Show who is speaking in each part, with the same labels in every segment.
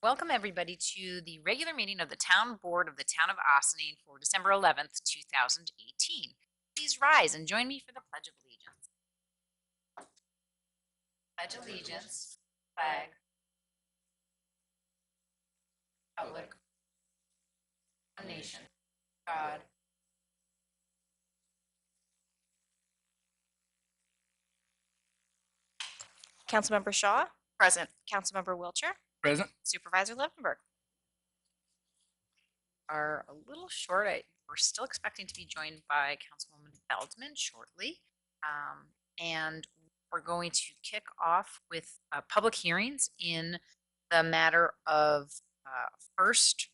Speaker 1: Welcome everybody to the regular meeting of the Town Board of the Town of Ossining for December 11th, 2018. Please rise and join me for the Pledge of Allegiance. Pledge allegiance, flag, republic, one nation, God.
Speaker 2: Councilmember Shaw,
Speaker 3: Present.
Speaker 2: Councilmember Wilcher,
Speaker 4: Present.
Speaker 2: Supervisor Levenberg.
Speaker 1: Are a little short. We're still expecting to be joined by Councilwoman Feldman shortly. And we're going to kick off with public hearings in the matter of first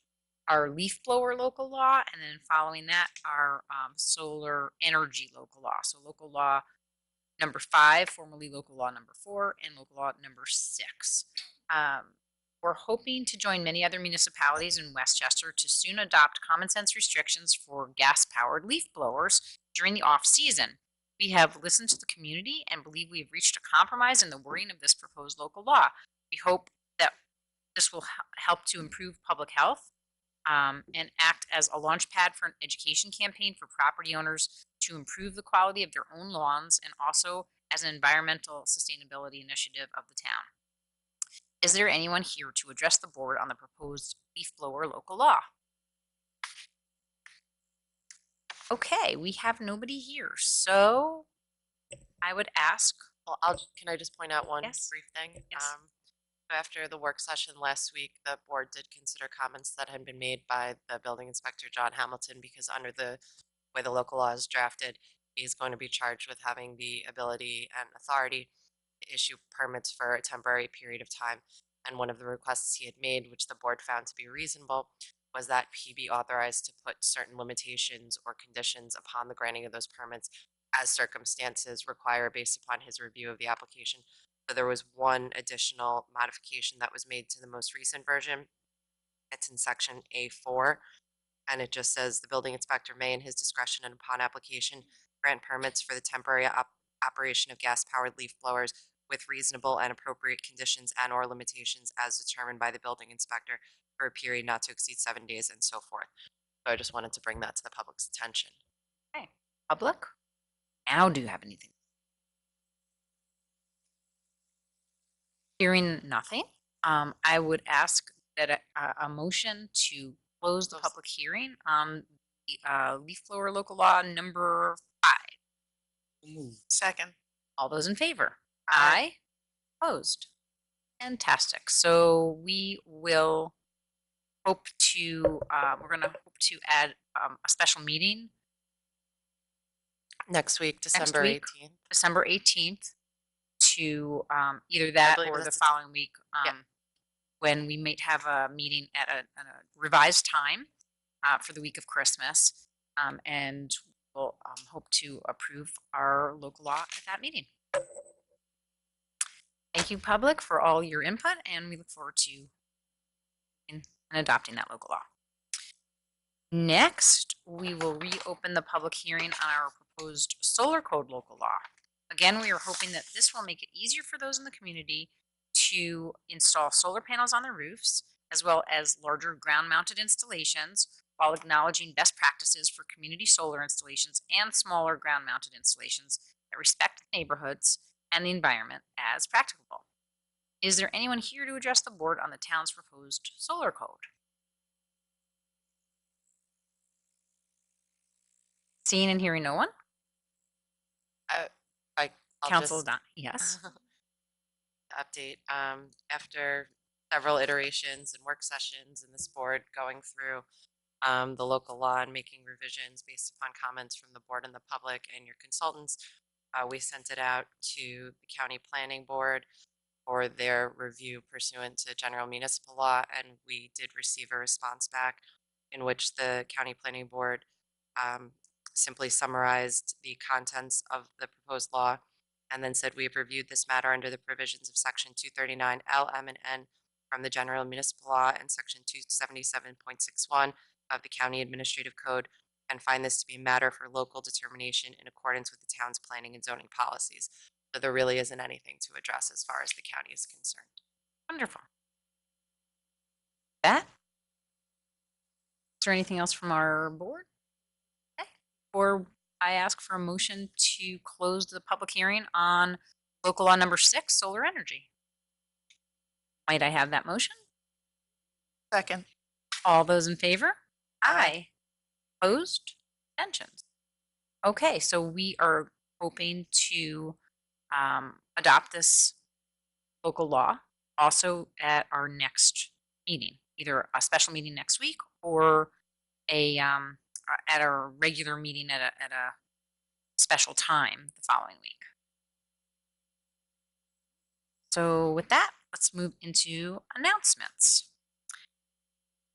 Speaker 1: our leaf blower local law, and then following that our solar energy local law. So local law number 5, formerly local law number 4, and local law number 6. We're hoping to join many other municipalities in Westchester to soon adopt common sense restrictions for gas-powered leaf blowers during the off-season. We have listened to the community and believe we have reached a compromise in the wording of this proposed local law. We hope that this will help to improve public health and act as a launch pad for an education campaign for property owners to improve the quality of their own lawns and also as an environmental sustainability initiative of the town. Is there anyone here to address the board on the proposed leaf blower local law? Okay, we have nobody here, so I would ask.
Speaker 3: Well, can I just point out one
Speaker 1: Yes.
Speaker 3: brief thing?
Speaker 1: Yes.
Speaker 3: After the work session last week, the board did consider comments that had been made by the building inspector, John Hamilton, because under the way the local law is drafted, he's going to be charged with having the ability and authority to issue permits for a temporary period of time. And one of the requests he had made, which the board found to be reasonable, was that he be authorized to put certain limitations or conditions upon the granting of those permits as circumstances require based upon his review of the application. So there was one additional modification that was made to the most recent version. It's in section A4, and it just says the building inspector may, in his discretion and upon application, grant permits for the temporary operation of gas-powered leaf blowers with reasonable and appropriate conditions and or limitations as determined by the building inspector for a period not to exceed 7 days and so forth. So I just wanted to bring that to the public's attention.
Speaker 1: Okay, public. Now, do you have anything? Hearing nothing, I would ask that a motion to close the public hearing on the leaf blower local law number 5.
Speaker 3: Second.
Speaker 1: All those in favor? Aye. Opposed? Fantastic. So we will hope to, we're going to hope to add a special meeting
Speaker 3: Next week, December
Speaker 1: week.
Speaker 3: 18th.
Speaker 1: December 18th to either that
Speaker 3: believe
Speaker 1: or the
Speaker 3: that's
Speaker 1: following week
Speaker 3: Yeah.
Speaker 1: when we might have a meeting at a revised time for the week of Christmas. And we'll hope to approve our local law at that meeting. Thank you, public, for all your input, and we look forward to adopting that local law. Next, we will reopen the public hearing on our proposed solar code local law. Again, we are hoping that this will make it easier for those in the community to install solar panels on their roofs, as well as larger ground-mounted installations, while acknowledging best practices for community solar installations and smaller ground-mounted installations that respect neighborhoods and the environment as practicable. Is there anyone here to address the board on the town's proposed solar code? Seeing and hearing no one? Council done. Yes.
Speaker 3: Update. After several iterations and work sessions and this board going through the local law and making revisions based upon comments from the board and the public and your consultants, we sent it out to the county planning board for their review pursuant to general municipal law, and we did receive a response back in which the county planning board simply summarized the contents of the proposed law and then said we have reviewed this matter under the provisions of section 239 L, M, and N from the general municipal law and section 277.61 of the county administrative code and find this to be a matter for local determination in accordance with the town's planning and zoning policies. So there really isn't anything to address as far as the county is concerned.
Speaker 1: Wonderful. That? Is there anything else from our board? Okay. Or I ask for a motion to close the public hearing on local law number 6, solar energy. Might I have that motion?
Speaker 4: Second.
Speaker 1: All those in favor?
Speaker 4: Aye.
Speaker 1: Opposed? Abstentions? Okay, so we are hoping to adopt this local law also at our next meeting, either a special meeting next week or a at our regular meeting at a special time the following week. So with that, let's move into announcements.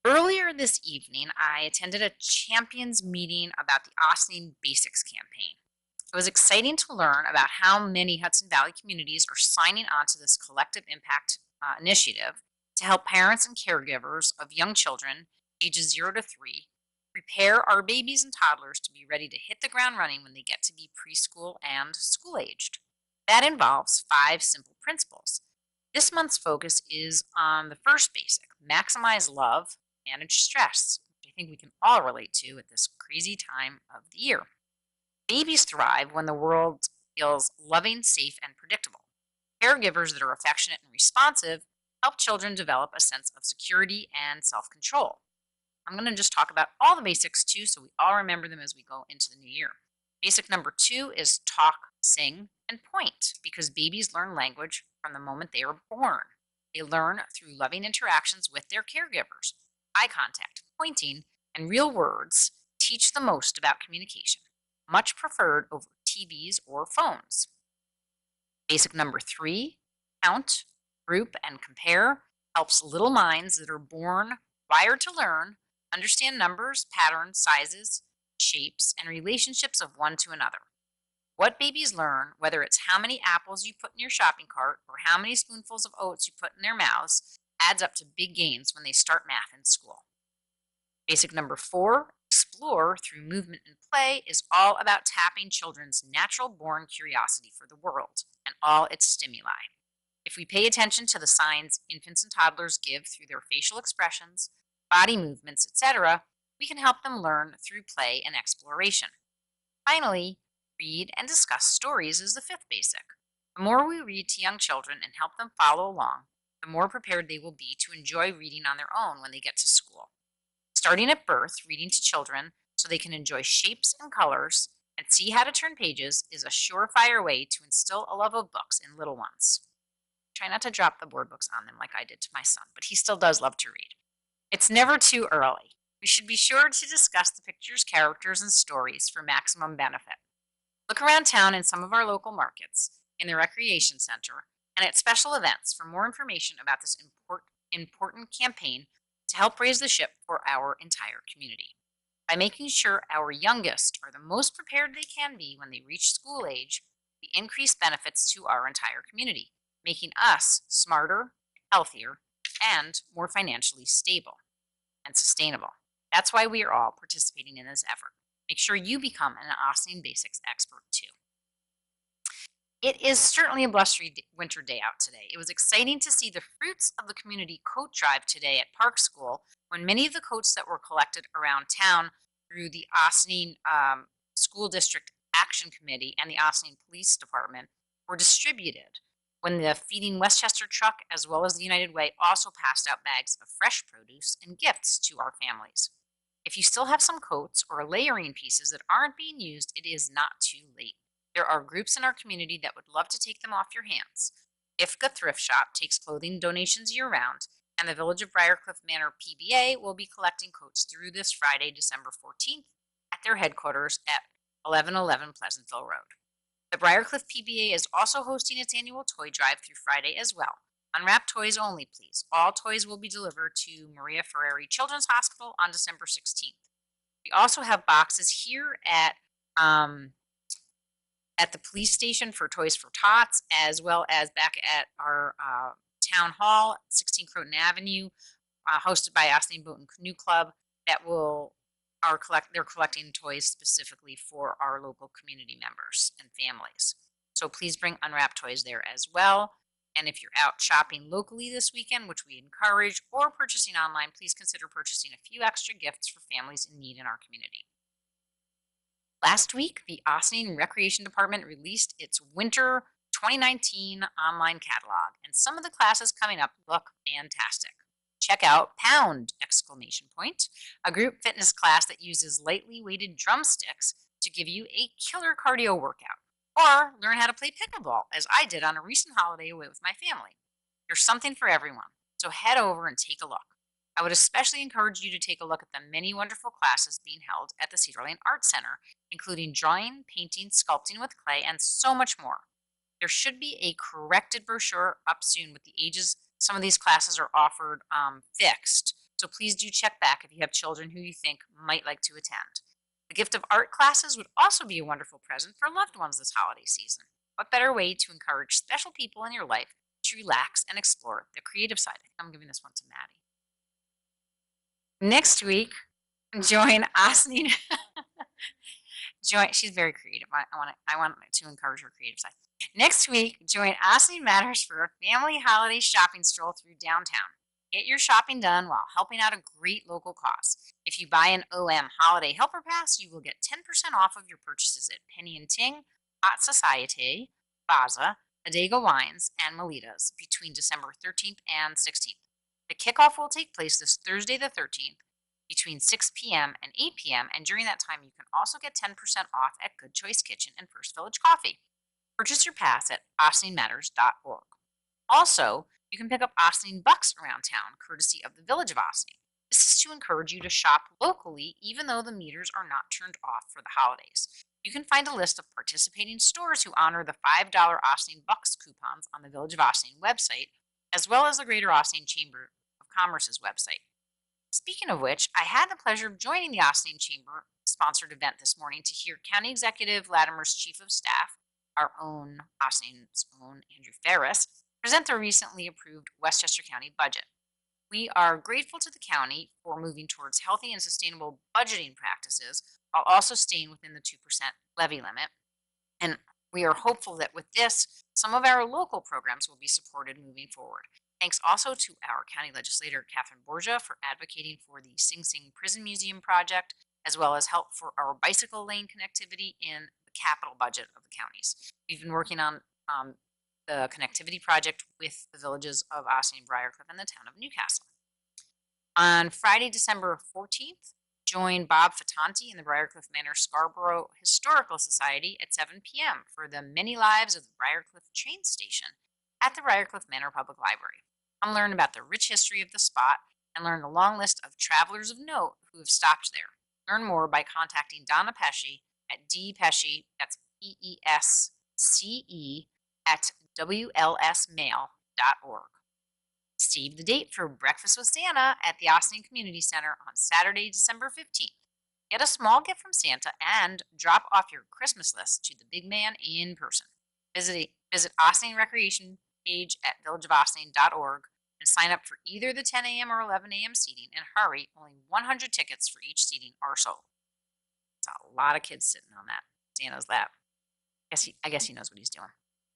Speaker 1: Earlier this evening, I attended a champions meeting about the Ossining Basics campaign. It was exciting to learn about how many Hudson Valley communities are signing on to this collective impact initiative to help parents and caregivers of young children ages 0 to 3 prepare our babies and toddlers to be ready to hit the ground running when they get to be preschool and school-aged. That involves 5 simple principles. This month's focus is on the first basic, maximize love, manage stress, which I think we can all relate to at this crazy time of the year. Babies thrive when the world feels loving, safe, and predictable. Caregivers that are affectionate and responsive help children develop a sense of security and self-control. I'm going to just talk about all the basics too, so we all remember them as we go into the new year. Basic number 2 is talk, sing, and point, because babies learn language from the moment they are born. They learn through loving interactions with their caregivers. Eye contact, pointing, and real words teach the most about communication, much preferred over TVs or phones. Basic number 3, count, group, and compare, helps little minds that are born wired to learn understand numbers, patterns, sizes, shapes, and relationships of one to another. What babies learn, whether it's how many apples you put in your shopping cart or how many spoonfuls of oats you put in their mouths, adds up to big gains when they start math in school. Basic number 4, explore through movement and play, is all about tapping children's natural born curiosity for the world and all its stimuli. If we pay attention to the signs infants and toddlers give through their facial expressions, body movements, etc., we can help them learn through play and exploration. Finally, read and discuss stories is the 5th basic. The more we read to young children and help them follow along, the more prepared they will be to enjoy reading on their own when they get to school. Starting at birth, reading to children so they can enjoy shapes and colors and see how to turn pages is a surefire way to instill a love of books in little ones. Try not to drop the board books on them like I did to my son, but he still does love to read. It's never too early. We should be sure to discuss the pictures, characters, and stories for maximum benefit. Look around town in some of our local markets, in the recreation center, and at special events for more information about this important campaign to help raise the ship for our entire community. By making sure our youngest are the most prepared they can be when they reach school age, we increase benefits to our entire community, making us smarter, healthier, and more financially stable and sustainable. That's why we are all participating in this effort. Make sure you become an Ossining Basics expert too. It is certainly a blustery winter day out today. It was exciting to see the fruits of the community coat drive today at Park School, when many of the coats that were collected around town through the Ossining School District Action Committee and the Ossining Police Department were distributed, when the Feeding Westchester truck as well as the United Way also passed out bags of fresh produce and gifts to our families. If you still have some coats or layering pieces that aren't being used, it is not too late. There are groups in our community that would love to take them off your hands. IFCA Thrift Shop takes clothing donations year-round, and the Village of Briarcliff Manor PBA will be collecting coats through this Friday, December 14th at their headquarters at 1111 Pleasantville Road. The Briarcliff PBA is also hosting its annual toy drive through Friday as well. Unwrapped toys only, please. All toys will be delivered to Maria Ferrari Children's Hospital on December 16th. We also have boxes here at the police station for Toys for Tots, as well as back at our town hall, 16 Croton Avenue, hosted by Ossining Boat and Canoe Club. They're collecting toys specifically for our local community members and families. So please bring unwrapped toys there as well. And if you're out shopping locally this weekend, which we encourage, or purchasing online, please consider purchasing a few extra gifts for families in need in our community. Last week, the Ossining Recreation Department released its winter 2019 online catalog, and some of the classes coming up look fantastic. Check out Pound! A group fitness class that uses lightly weighted drumsticks to give you a killer cardio workout. Or learn how to play pickleball, as I did on a recent holiday away with my family. There's something for everyone, so head over and take a look. I would especially encourage you to take a look at the many wonderful classes being held at the Cedar Lane Art Center, including drawing, painting, sculpting with clay, and so much more. There should be a corrected brochure up soon with the ages some of these classes are offered fixed, so please do check back if you have children who you think might like to attend. The gift of art classes would also be a wonderful present for loved ones this holiday season. What better way to encourage special people in your life to relax and explore the creative side? I'm giving this one to Maddie. Next week, join Ossining. She's very creative. I want to encourage her creative side. Next week, join Ossining Matters for a family holiday shopping stroll through downtown. Get your shopping done while helping out a great local cause. If you buy an OM Holiday Helper Pass, you will get 10% off of your purchases at Penny and Ting, Hot Society, Baza, Adega Wines, and Melitas between December 13th and 16th. The kickoff will take place this Thursday the 13th between 6 p.m. and 8 p.m. And during that time, you can also get 10% off at Good Choice Kitchen and First Village Coffee. Purchase your pass at osningmatters.org. Also, you can pick up Ossining Bucks around town, courtesy of the Village of Ossining. This is to encourage you to shop locally, even though the meters are not turned off for the holidays. You can find a list of participating stores who honor the $5 Ossining Bucks coupons on the Village of Ossining website, as well as the Greater Ossining Chamber of Commerce's website. Speaking of which, I had the pleasure of joining the Ossining Chamber sponsored event this morning to hear County Executive Latimer's Chief of Staff, our own Ossining's own Andrew Ferris, present their recently approved Westchester County budget. We are grateful to the county for moving towards healthy and sustainable budgeting practices while also staying within the 2% levy limit. And we are hopeful that with this, some of our local programs will be supported moving forward. Thanks also to our county legislator, Catherine Borgia, for advocating for the Sing Sing Prison Museum project, as well as help for our bicycle lane connectivity in the capital budget of the counties. We've been working on the connectivity project with the villages of Ossining, Briarcliff, and the town of Newcastle. On Friday, December 14th, join Bob Fattanti in the Briarcliff Manor Scarborough Historical Society at 7 p.m. for the Many Lives of the Briarcliff train station at the Briarcliff Manor Public Library. Come learn about the rich history of the spot and learn the long list of travelers of note who have stopped there. Learn more by contacting Donna Pesce at dpesce, that's Pesce, at WLSmail.org. Save the date for Breakfast with Santa at the Ossining Community Center on Saturday, December 15th. Get a small gift from Santa and drop off your Christmas list to the big man in person. Visit Ossining Recreation page at villageofossining.org and sign up for either the 10 a.m. or 11 a.m. seating, and hurry, only 100 tickets for each seating are sold. It's a lot of kids sitting on that Santa's lap. I guess he knows what he's doing.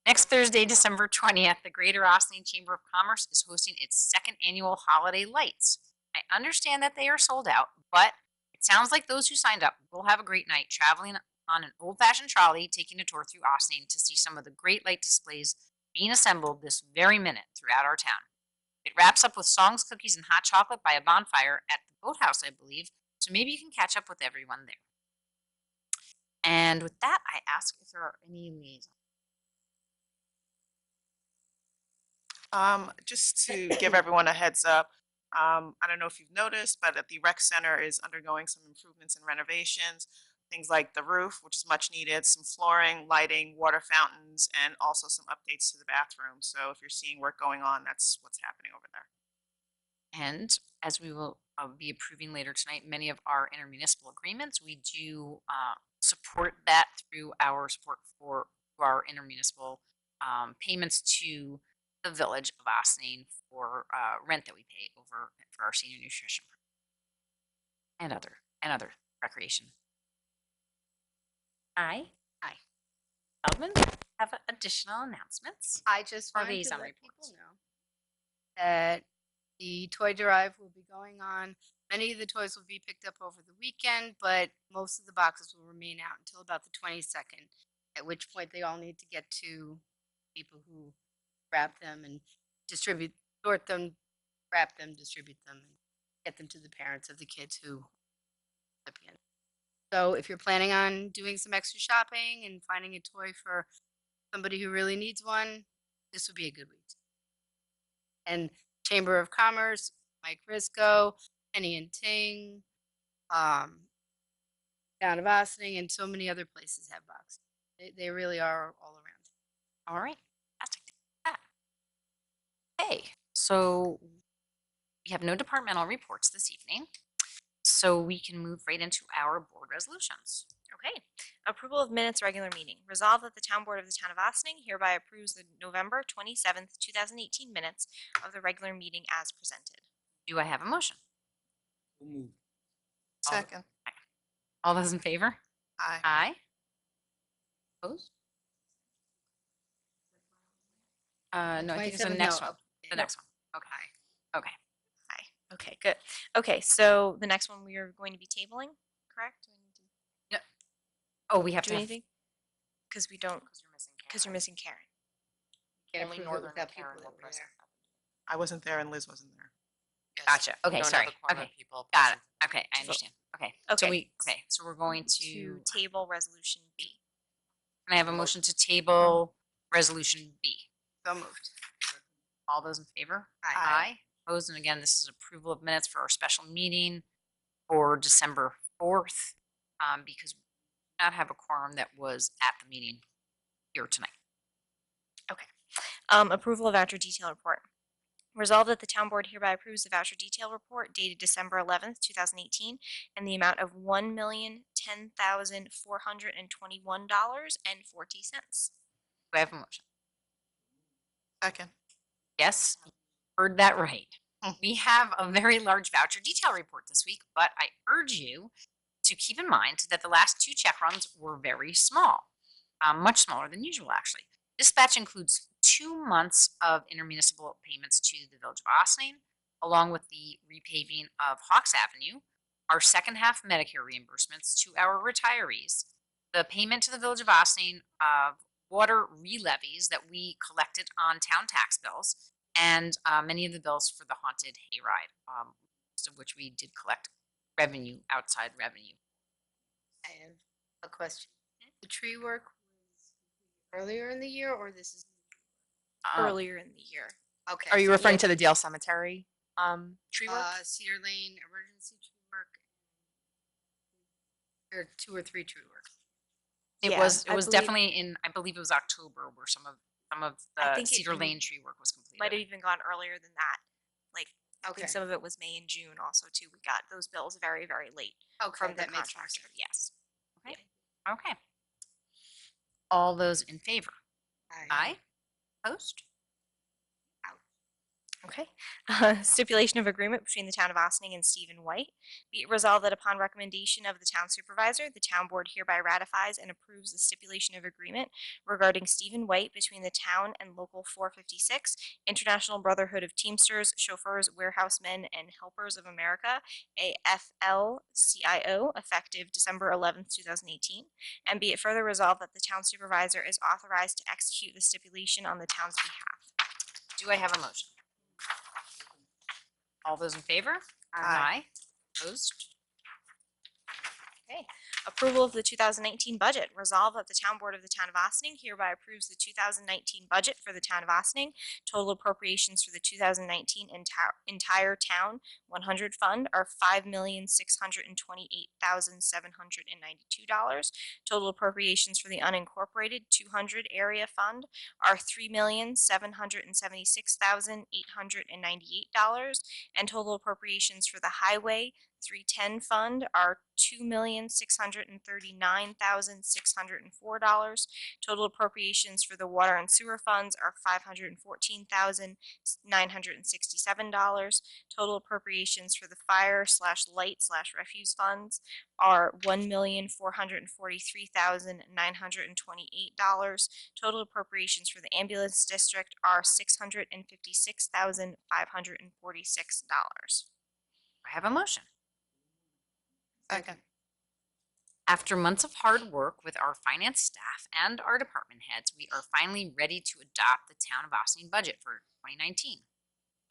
Speaker 1: Next Thursday, December 20th, the Greater Ossining Chamber of Commerce is hosting its second annual Holiday Lights. I understand that they are sold out, but it sounds like those who signed up will have a great night traveling on an old-fashioned trolley, taking a tour through Ossining to see some of the great light displays being assembled this very minute throughout our town. It wraps up with songs, cookies, and hot chocolate by a bonfire at the boathouse, I believe, so maybe you can catch up with everyone there. And with that, I ask if there are any liaisons.
Speaker 4: Just to give everyone a heads up, I don't know if you've noticed, but the rec center is undergoing some improvements and renovations. Things like the roof, which is much needed, some flooring, lighting, water fountains, and also some updates to the bathroom. So if you're seeing work going on, that's what's happening over there.
Speaker 1: And as we will be approving later tonight, many of our intermunicipal agreements, we do support that through our support for our intermunicipal payments to the Village of Ossining for rent that we pay over for our senior nutrition and other recreation. Aye. Feldman? have additional announcements.
Speaker 5: I just
Speaker 1: Or
Speaker 5: wanted to
Speaker 1: liaison
Speaker 5: let
Speaker 1: reports.
Speaker 5: people know that the toy drive will be going on. Many of the toys will be picked up over the weekend, but most of the boxes will remain out until about the 22nd, at which point they all need to get to people who wrap them and distribute, sort them, wrap them, distribute them, and get them to the parents of the kids who recipient. So if you're planning on doing some extra shopping and finding a toy for somebody who really needs one, this would be a good week. And Chamber of Commerce, Mike Risco, Penny and Ting, Town of Ossining, and so many other places have boxes. They really are all around.
Speaker 1: All right. Fantastic. Ah. Okay, so we have no departmental reports this evening, so we can move right into our board resolutions.
Speaker 2: Okay. Approval of minutes regular meeting. Resolved that the town board of the town of Austining hereby approves the November 27th, 2018 minutes of the regular meeting as presented.
Speaker 1: Do I have a motion?
Speaker 6: So moved.
Speaker 4: Second.
Speaker 1: All those in favor?
Speaker 4: Aye.
Speaker 1: Aye. Opposed? No, I think it's the
Speaker 5: 27th?
Speaker 1: next
Speaker 5: No,
Speaker 1: one. The
Speaker 5: no.
Speaker 1: next one. Okay. Okay.
Speaker 2: Aye. Okay, good. Okay, so the next one we are going to be tabling, correct? Do I need to
Speaker 1: Oh, we have
Speaker 2: do
Speaker 1: to have,
Speaker 2: anything? Because we don't,
Speaker 1: because you're missing
Speaker 2: because you're missing Karen.
Speaker 5: Can't
Speaker 1: Only
Speaker 5: approve it
Speaker 1: Northern
Speaker 5: without
Speaker 1: and Karen
Speaker 5: people
Speaker 1: were
Speaker 5: that were
Speaker 1: present.
Speaker 5: there.
Speaker 4: I wasn't there and Liz wasn't there.
Speaker 3: Yes,
Speaker 1: Gotcha.
Speaker 3: we
Speaker 1: Okay,
Speaker 3: don't have
Speaker 1: sorry.
Speaker 3: a quorum of
Speaker 1: Okay.
Speaker 3: people
Speaker 1: Got it.
Speaker 3: present.
Speaker 1: Okay, I
Speaker 2: So-
Speaker 1: understand. Okay.
Speaker 2: Okay.
Speaker 1: So so we're going to,
Speaker 2: Table resolution B.
Speaker 1: can I have a motion to table resolution B?
Speaker 5: So moved.
Speaker 1: All those in favor?
Speaker 5: Aye.
Speaker 1: Opposed, and again, this is approval of minutes for our special meeting for December 4th, because we do not have a quorum that was at the meeting here tonight.
Speaker 2: Approval of voucher detail report. Resolved that the town board hereby approves the voucher detail report dated December 11th, 2018, and the amount of $1,010,421.40.
Speaker 1: Do I have a motion?
Speaker 4: Second.
Speaker 1: Yes, heard that right.
Speaker 4: Hmm.
Speaker 1: We have a very large voucher detail report this week, but I urge you to keep in mind that the last two check runs were very small, much smaller than usual, actually. This batch includes 2 months of intermunicipal payments to the Village of Ossining, along with the repaving of Hawks Avenue, our second half Medicare reimbursements to our retirees, the payment to the Village of Ossining of water re-levies that we collected on town tax bills, and many of the bills for the haunted hayride, most of which we did collect revenue, outside revenue.
Speaker 5: I have a question. The tree work was earlier in the year, or this is
Speaker 2: Earlier in the year.
Speaker 5: okay?
Speaker 7: Are you
Speaker 5: so
Speaker 7: referring
Speaker 5: yeah,
Speaker 7: to the Dale Cemetery tree work?
Speaker 5: Cedar Lane emergency tree work? There are 2 or 3 tree work.
Speaker 1: It
Speaker 2: Yeah,
Speaker 1: was
Speaker 2: I believe-
Speaker 1: definitely in, I believe it was October where some of
Speaker 2: I
Speaker 1: the
Speaker 2: think it
Speaker 1: Cedar
Speaker 2: even
Speaker 1: Lane tree work was completed.
Speaker 2: Might have even gone earlier than that. Like, I
Speaker 5: Okay.
Speaker 2: think some of it was May and June also too. We got those bills very, very late
Speaker 5: Okay,
Speaker 2: from the
Speaker 5: that makes more
Speaker 2: contractor.
Speaker 5: sense.
Speaker 2: Yes.
Speaker 1: Okay. All those in favor?
Speaker 5: Aye.
Speaker 1: Aye. Opposed?
Speaker 2: Okay. Stipulation of agreement between the town of Ossining and Stephen White. Be it resolved that upon recommendation of the town supervisor, the town board hereby ratifies and approves the stipulation of agreement regarding Stephen White between the town and Local 456, International Brotherhood of Teamsters, Chauffeurs, Warehousemen, and Helpers of America, AFL-CIO, effective December 11th, 2018. And be it further resolved that the town supervisor is authorized to execute the stipulation on the town's behalf.
Speaker 1: Do I have a motion? All those in favor?
Speaker 4: Aye.
Speaker 1: Opposed?
Speaker 2: Okay. Approval of the 2019 budget. Resolve that the town board of the town of Ossining hereby approves the 2019 budget for the town of Ossining. Total appropriations for the 2019 entire town 100 fund are $5,628,792. Total appropriations for the unincorporated 200 area fund are $3,776,898. And total appropriations for the highway 310 fund are $2,639,604. Total appropriations for the water and sewer funds are $514,967. Total appropriations for the fire/light/refuse funds are $1,443,928. Total appropriations for the ambulance district are $656,546.
Speaker 1: I have a motion.
Speaker 4: Second.
Speaker 1: After months of hard work with our finance staff and our department heads, we are finally ready to adopt the Town of Ossining budget for 2019.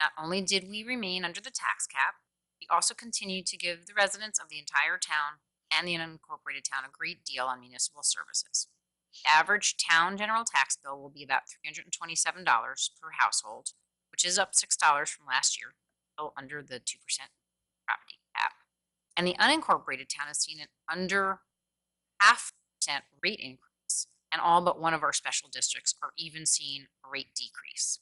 Speaker 1: Not only did we remain under the tax cap, we also continued to give the residents of the entire town and the unincorporated town a great deal on municipal services. The average town general tax bill will be about $327 per household, which is up $6 from last year, still under the 2% property cap. And the unincorporated town has seen an under 0.5% rate increase, and all but one of our special districts are even seeing a rate decrease.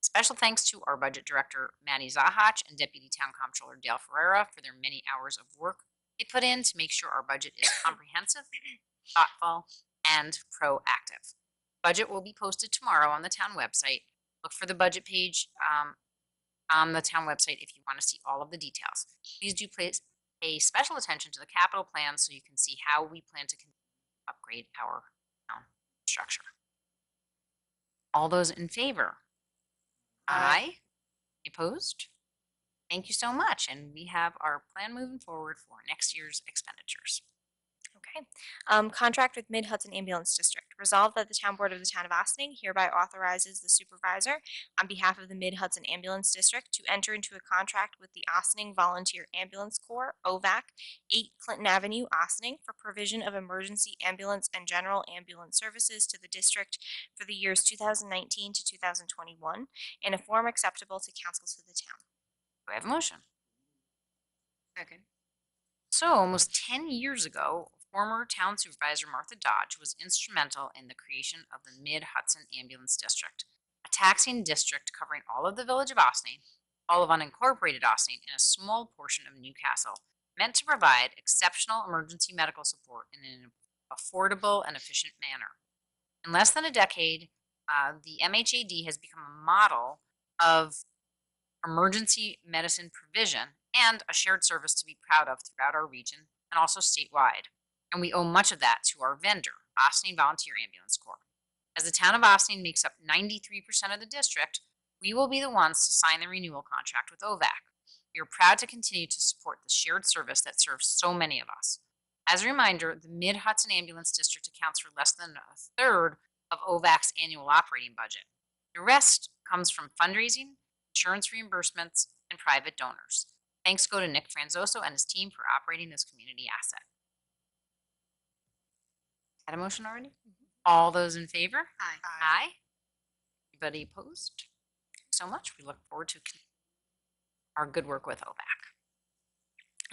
Speaker 1: Special thanks to our budget director, Maddie Zahach, and Deputy Town Comptroller Dale Ferreira for their many hours of work they put in to make sure our budget is comprehensive, thoughtful, and proactive. Budget will be posted tomorrow on the town website. Look for the budget page on the town website if you want to see all of the details. Please do pay special attention to the capital plan so you can see how we plan to upgrade our town structure. All those in favor? Aye. Opposed? Thank you so much. And we have our plan moving forward for next year's expenditures.
Speaker 2: Okay. Contract with Mid-Hudson Ambulance District. Resolved that the Town Board of the Town of Ossining hereby authorizes the supervisor on behalf of the Mid-Hudson Ambulance District to enter into a contract with the Ossining Volunteer Ambulance Corps, OVAC, 8 Clinton Avenue, Ossining, for provision of emergency ambulance and general ambulance services to the district for the years 2019 to 2021 in a form acceptable to council to the town.
Speaker 1: Do I have a motion?
Speaker 5: Second.
Speaker 1: So almost 10 years ago, former town supervisor Martha Dodge was instrumental in the creation of the Mid-Hudson Ambulance District, a taxing district covering all of the village of Ossining, all of unincorporated Ossining, and a small portion of Newcastle, meant to provide exceptional emergency medical support in an affordable and efficient manner. In less than a decade, the MHAD has become a model of emergency medicine provision and a shared service to be proud of throughout our region and also statewide. And we owe much of that to our vendor, Ossining Volunteer Ambulance Corps. As the town of Ossining makes up 93% of the district, we will be the ones to sign the renewal contract with OVAC. We are proud to continue to support the shared service that serves so many of us. As a reminder, the Mid-Hudson Ambulance District accounts for less than a third of OVAC's annual operating budget. The rest comes from fundraising, insurance reimbursements, and private donors. Thanks go to Nick Franzoso and his team for operating this community asset. Had a motion already? All those in favor?
Speaker 5: Aye.
Speaker 1: Aye. Anybody opposed? So much. We look forward to our good work with OVAC.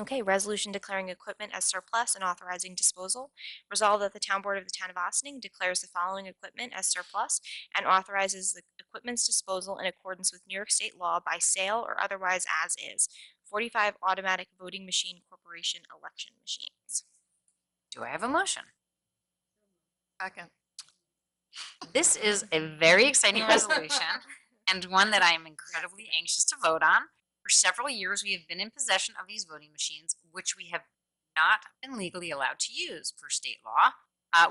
Speaker 2: Okay, resolution declaring equipment as surplus and authorizing disposal. Resolved that the Town Board of the Town of Ossining declares the following equipment as surplus and authorizes the equipment's disposal in accordance with New York State law by sale or otherwise as is. 45 Automatic Voting Machine Corporation election machines.
Speaker 1: Do I have a motion?
Speaker 4: Second.
Speaker 1: This is a very exciting resolution and one that I am incredibly anxious to vote on. For several years, we have been in possession of these voting machines, which we have not been legally allowed to use per state law.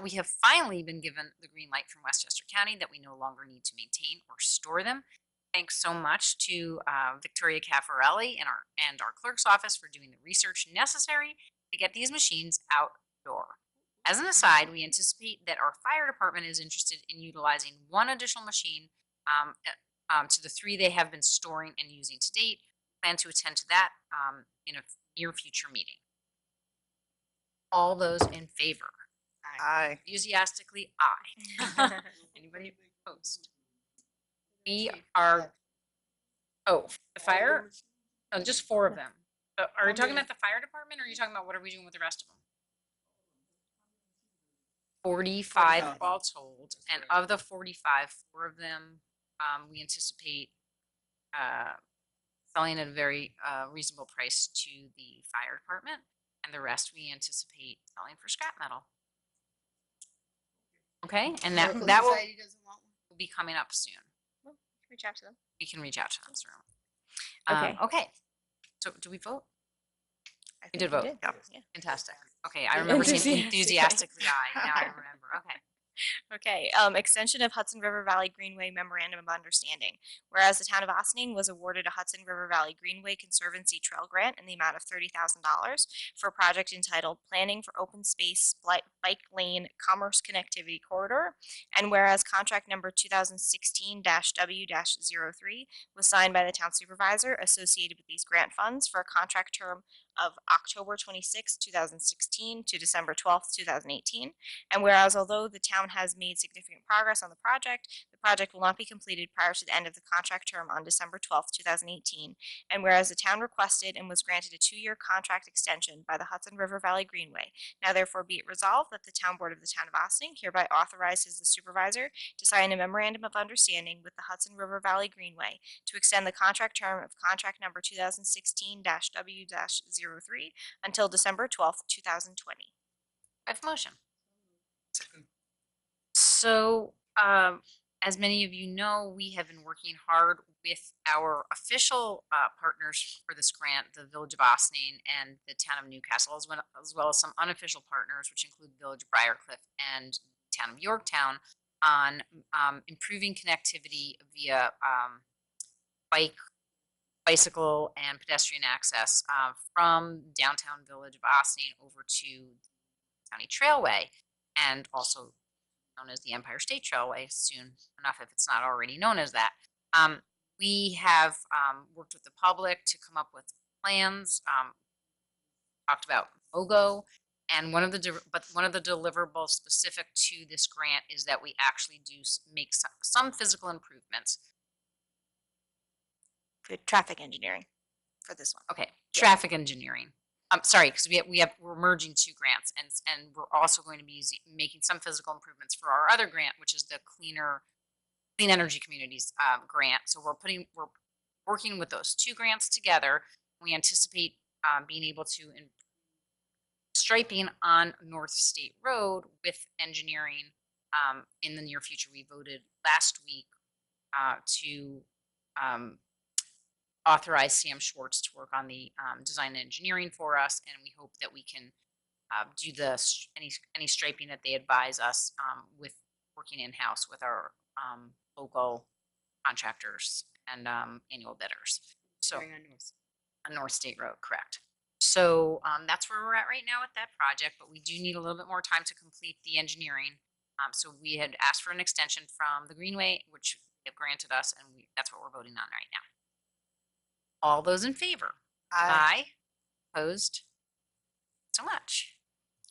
Speaker 1: We have finally been given the green light from Westchester County that we no longer need to maintain or store them. Thanks so much to Victoria Caffarelli and our clerk's office for doing the research necessary to get these machines outdoor. As an aside, we anticipate that our fire department is interested in utilizing one additional machine to the 3 they have been storing and using to date. Plan to attend to that in a near future meeting. All those in favor?
Speaker 4: Aye.
Speaker 1: Enthusiastically, aye. Anybody opposed? We are, the fire, no, just 4 of them. Are you talking about the fire department or are you talking about what are we doing with the rest of them? 45 all told, and of the 45, 4 of them we anticipate selling at a very reasonable price to the fire department, and the rest we anticipate selling for scrap metal. Okay, and that
Speaker 5: Historical
Speaker 1: that will
Speaker 5: Society doesn't want one.
Speaker 1: be coming up soon.
Speaker 2: Reach out to them.
Speaker 1: We can reach out to them through.
Speaker 2: Okay.
Speaker 1: Okay. So do we vote?
Speaker 2: I
Speaker 1: We
Speaker 2: think
Speaker 1: did vote.
Speaker 4: Yep.
Speaker 2: Yeah.
Speaker 1: Fantastic. Okay, I remember saying
Speaker 2: Enthusiastically.
Speaker 1: enthusiastically aye. Now I remember. Okay.
Speaker 2: Okay, extension of Hudson River Valley Greenway Memorandum of Understanding. Whereas the town of Ossining was awarded a Hudson River Valley Greenway Conservancy Trail Grant in the amount of $30,000 for a project entitled Planning for Open Space Bike Lane Commerce Connectivity Corridor. And whereas contract number 2016-W-03 was signed by the town supervisor associated with these grant funds for a contract term of October 26, 2016 to December 12, 2018. And whereas although the town has made significant progress on the project will not be completed prior to the end of the contract term on December 12, 2018. And whereas the town requested and was granted a 2-year contract extension by the Hudson River Valley Greenway, now therefore be it resolved that the town board of the town of Ossining hereby authorizes the supervisor to sign a memorandum of understanding with the Hudson River Valley Greenway to extend the contract term of contract number 2016-W-03 until December 12, 2020.
Speaker 1: I have a motion. So, as many of you know, we have been working hard with our official partners for this grant, the Village of Ossining and the Town of Newcastle, as well as some unofficial partners, which include the Village of Briarcliff and the Town of Yorktown, on improving connectivity via bicycle and pedestrian access from downtown Village of Ossining over to County Trailway, and also known as the Empire State Trailway soon enough, if it's not already known as that. We have worked with the public to come up with plans, talked about logo, and one of the deliverables specific to this grant is that we actually do make some physical improvements.
Speaker 2: For traffic engineering for this one.
Speaker 1: Okay, traffic engineering. I'm sorry, because we're merging 2 grants, and we're also going to be making some physical improvements for our other grant, which is the Clean Energy Communities grant. So we're working with those 2 grants together. We anticipate being able to striping on North State Road with engineering in the near future. We voted last week to authorize Sam Schwartz to work on the design and engineering for us, and we hope that we can do any striping that they advise us with working in-house with our local contractors and annual bidders. So on North State Road, correct. So that's where we're at right now with that project, but we do need a little bit more time to complete the engineering. So we had asked for an extension from the Greenway, which they have granted us, and that's what we're voting on right now. All those in favor? Aye. Opposed? So much.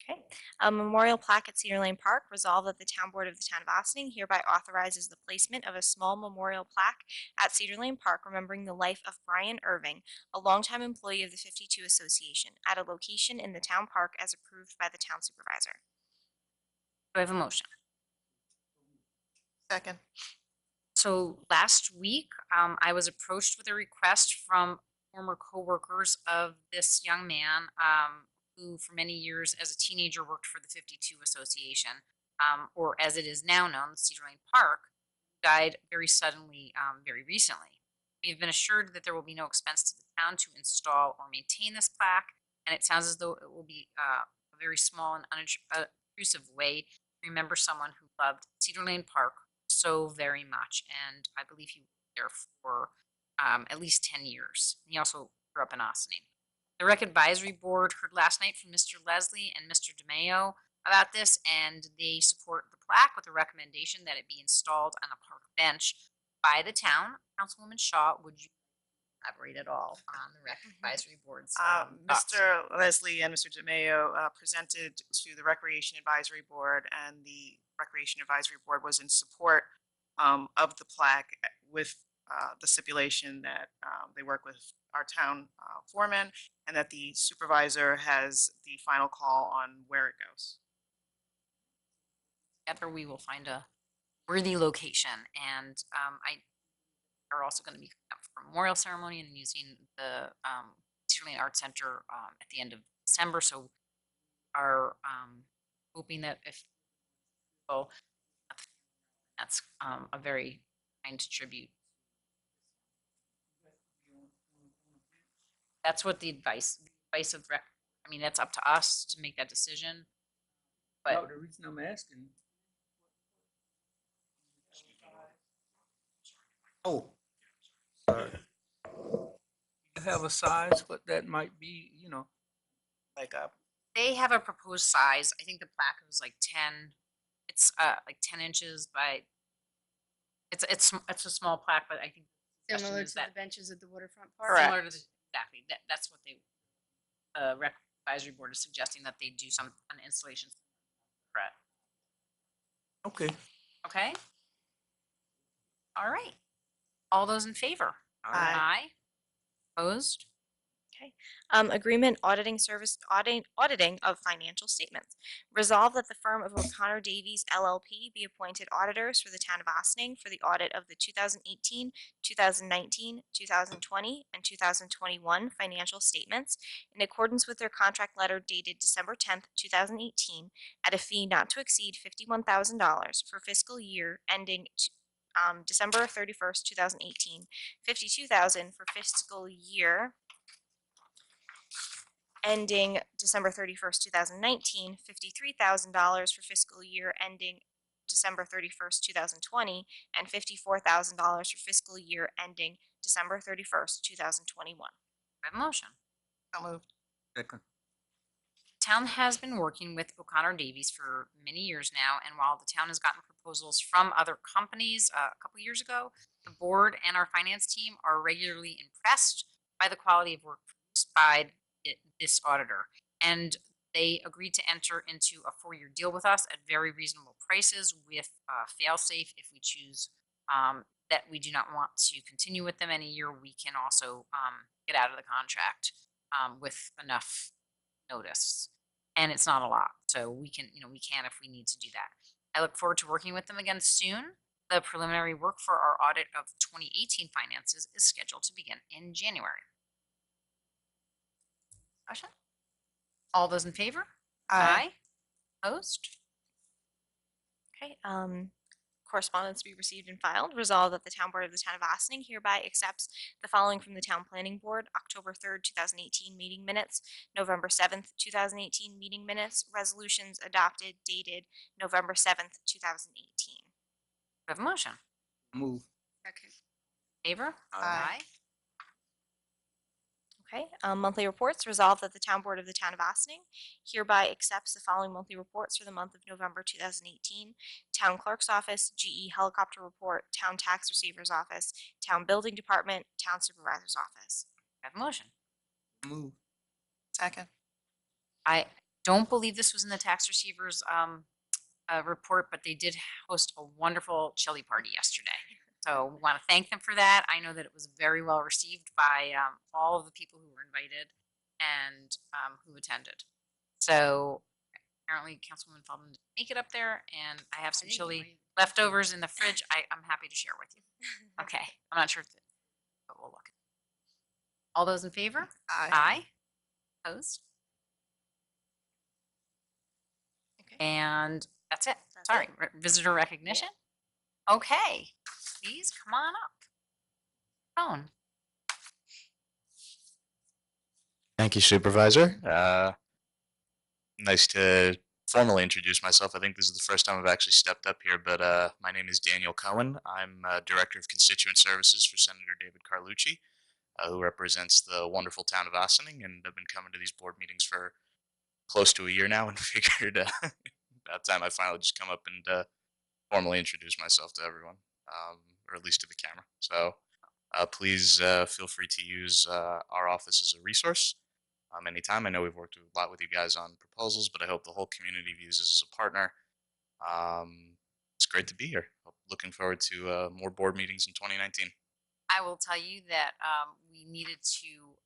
Speaker 2: Okay. A memorial plaque at Cedar Lane Park. Resolved that the town board of the town of Ossining hereby authorizes the placement of a small memorial plaque at Cedar Lane Park remembering the life of Brian Irving, a longtime employee of the 52 Association, at a location in the town park as approved by the town supervisor.
Speaker 1: Do I have a motion?
Speaker 4: Second.
Speaker 1: So last week, I was approached with a request from former coworkers of this young man who for many years as a teenager worked for the 52 Association, or as it is now known, Cedar Lane Park, died very suddenly very recently. We have been assured that there will be no expense to the town to install or maintain this plaque, and it sounds as though it will be a very small and unobtrusive way to remember someone who loved Cedar Lane Park so very much, and I believe he was there for at least 10 years. He also grew up in Ossining. The Rec Advisory Board heard last night from Mr. Leslie and Mr. DeMayo about this, and they support the plaque with a recommendation that it be installed on a park bench by the town. Councilwoman Shaw, would you elaborate at all on the Rec Advisory Board's thoughts?
Speaker 4: Mr. Leslie and Mr. DeMayo presented to the Recreation Advisory Board, and the Recreation Advisory Board was in support of the plaque with the stipulation that they work with our town foreman and that the supervisor has the final call on where it goes.
Speaker 1: Together we will find a worthy location, and I are also going to be coming up for memorial ceremony and using the Cedar Lane Art Center at the end of December. So are hoping that if well, that's a very kind tribute. That's what the advice of I mean, that's up to us to make that decision.
Speaker 6: No,
Speaker 1: But
Speaker 6: the reason I'm asking. Oh. Sorry. You have a size, what that might be, you know.
Speaker 4: Like a,
Speaker 1: they have a proposed size. I think the plaque was like 10. It's like 10 inches by. It's a small plaque, but I think the suggestion
Speaker 5: Similar
Speaker 1: is
Speaker 5: to
Speaker 1: that
Speaker 5: the benches at the waterfront park.
Speaker 4: Correct.
Speaker 1: similar to the, exactly that's what they rec advisory board is suggesting that they do an installation. Brett.
Speaker 6: Okay.
Speaker 1: Okay. All right. All those in favor?
Speaker 4: Aye.
Speaker 1: Opposed?
Speaker 2: Agreement auditing of financial statements. Resolve that the firm of O'Connor Davies LLP be appointed auditors for the town of Austining for the audit of the 2018, 2019, 2020, and 2021 financial statements in accordance with their contract letter dated December 10th, 2018, at a fee not to exceed $51,000 for fiscal year ending December 31st, 2018, $52,000 for fiscal year ending December 31st, 2019, $53,000 for fiscal year ending December 31st, 2020, and $54,000 for fiscal year ending December 31st, 2021.
Speaker 1: I have a motion.
Speaker 4: so moved.
Speaker 6: Second.
Speaker 1: Town has been working with O'Connor Davies for many years now, and while the town has gotten proposals from other companies a couple years ago, the board and our finance team are regularly impressed by the quality of work produced by this auditor. And they agreed to enter into a 4-year deal with us at very reasonable prices with fail-safe if we choose that we do not want to continue with them any year. We can also get out of the contract with enough notice, and it's not a lot, so we can if we need to do that. I look forward to working with them again soon. The preliminary work for our audit of 2018 finances is scheduled to begin in January. Discussion? All those in favor?
Speaker 4: Aye.
Speaker 1: Opposed?
Speaker 2: Okay, correspondence to be received and filed. Resolved that the town board of the town of Austining hereby accepts the following from the town planning board: October 3rd, 2018 meeting minutes, November 7th, 2018 meeting minutes, resolutions adopted dated November 7th, 2018.
Speaker 1: We have a motion.
Speaker 6: Move.
Speaker 5: Second.
Speaker 1: Favor?
Speaker 4: Aye.
Speaker 2: Okay, monthly reports. Resolved that the town board of the town of Austining hereby accepts the following monthly reports for the month of November 2018. Town clerk's office, GE helicopter report, town tax receiver's office, town building department, town supervisor's office.
Speaker 1: We have a motion.
Speaker 6: Move.
Speaker 4: Second.
Speaker 1: I don't believe this was in the tax receivers report, but they did host a wonderful chili party yesterday. So we want to thank them for that. I know that it was very well received by all of the people who were invited and who attended. So apparently Councilwoman Feldman didn't make it up there, and I have some chili leftovers in the fridge. I'm happy to share with you. Okay, I'm not sure if it, but we'll look. All those in favor?
Speaker 4: Aye.
Speaker 1: Opposed?
Speaker 2: Okay.
Speaker 1: And that's it.
Speaker 2: That's
Speaker 1: Sorry,
Speaker 2: it.
Speaker 1: visitor recognition. Okay, please come on up. Phone.
Speaker 8: Thank you, Supervisor. Nice to formally introduce myself. I think this is the first time I've actually stepped up here, but my name is Daniel Cohen. I'm Director of Constituent Services for Senator David Carlucci, who represents the wonderful town of Austining, and I've been coming to these board meetings for close to a year now and figured about time I finally just come up and formally introduce myself to everyone, or at least to the camera. So please feel free to use our office as a resource anytime. I know we've worked a lot with you guys on proposals, but I hope the whole community views us as a partner. It's great to be here. Looking forward to more board meetings in 2019.
Speaker 1: I will tell you that we needed to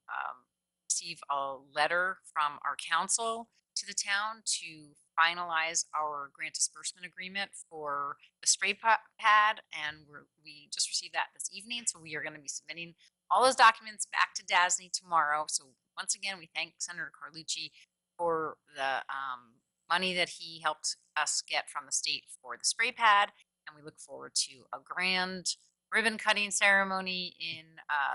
Speaker 1: receive a letter from our council to the town to finalize our grant disbursement agreement for the spray pad, and we just received that this evening. So we are going to be submitting all those documents back to DASNY tomorrow. So once again, we thank Senator Carlucci for the money that he helped us get from the state for the spray pad. And we look forward to a grand ribbon cutting ceremony in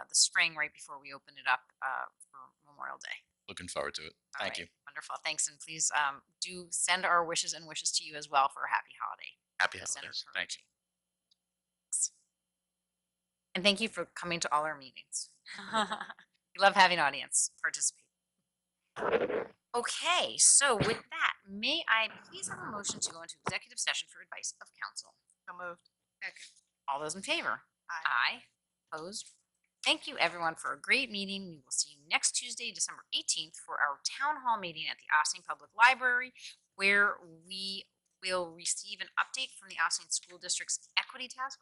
Speaker 1: the spring right before we open it up for Memorial Day.
Speaker 8: Looking forward to it.
Speaker 1: All
Speaker 8: Thank
Speaker 1: right,
Speaker 8: you.
Speaker 1: Wonderful. Thanks. And please do send our wishes and wishes to you as well for a happy holiday.
Speaker 8: Happy
Speaker 1: Senator
Speaker 8: holidays. Thank you.
Speaker 1: Carlucci. And thank you for coming to all our meetings. We love having audience participate. Okay, so with that, may I please have a motion to go into executive session for advice of counsel?
Speaker 4: So moved.
Speaker 1: All those in favor?
Speaker 4: Aye.
Speaker 1: Aye. Opposed? Thank you, everyone, for a great meeting. We will see you next Tuesday, December 18th, for our town hall meeting at the Ossining Public Library, where we will receive an update from the Ossining School District's Equity Task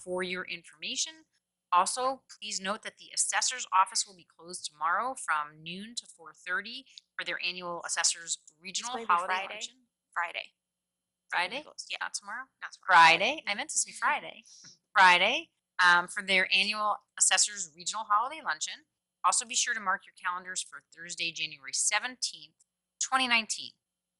Speaker 1: for your information. Also, please note that the assessor's office will be closed tomorrow from noon to 4:30 for their annual assessor's regional
Speaker 2: gonna be
Speaker 1: holiday
Speaker 2: Friday.
Speaker 1: luncheon.
Speaker 2: Friday.
Speaker 1: Friday?
Speaker 2: Yeah.
Speaker 1: Not tomorrow?
Speaker 2: Not tomorrow.
Speaker 1: Friday. I meant to say Friday. Friday, for their annual assessors regional holiday luncheon. Also be sure to mark your calendars for Thursday, January 17th, 2019.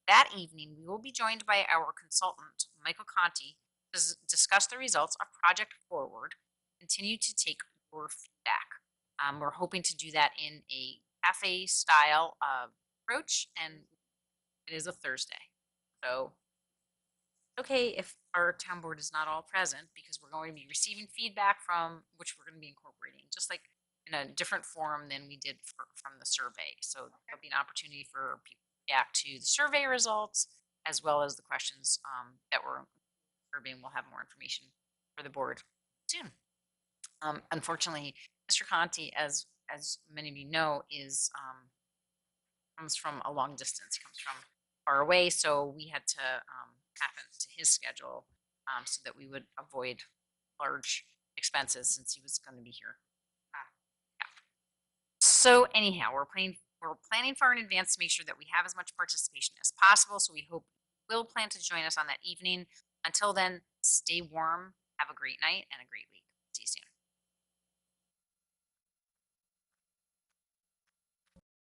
Speaker 1: That evening, we will be joined by our consultant, Michael Conti, to discuss the results of Project Forward. Continue to take your feedback. We're hoping to do that in a cafe style approach, and it is a Thursday. So okay if our town board is not all present, because we're going to be receiving feedback from which we're going to be incorporating, just like in a different forum than we did from the survey. So there'll be an opportunity for people to react to the survey results as well as the questions that we're surveying. We'll have more information for the board soon. Unfortunately, Mr. Conti, as many of you know, is comes from a long distance. He comes from far away, so we had to happen to his schedule so that we would avoid large expenses since he was going to be here. Yeah. So anyhow, we're planning far in advance to make sure that we have as much participation as possible. So we hope you will plan to join us on that evening. Until then, stay warm, have a great night, and a great week. See you soon.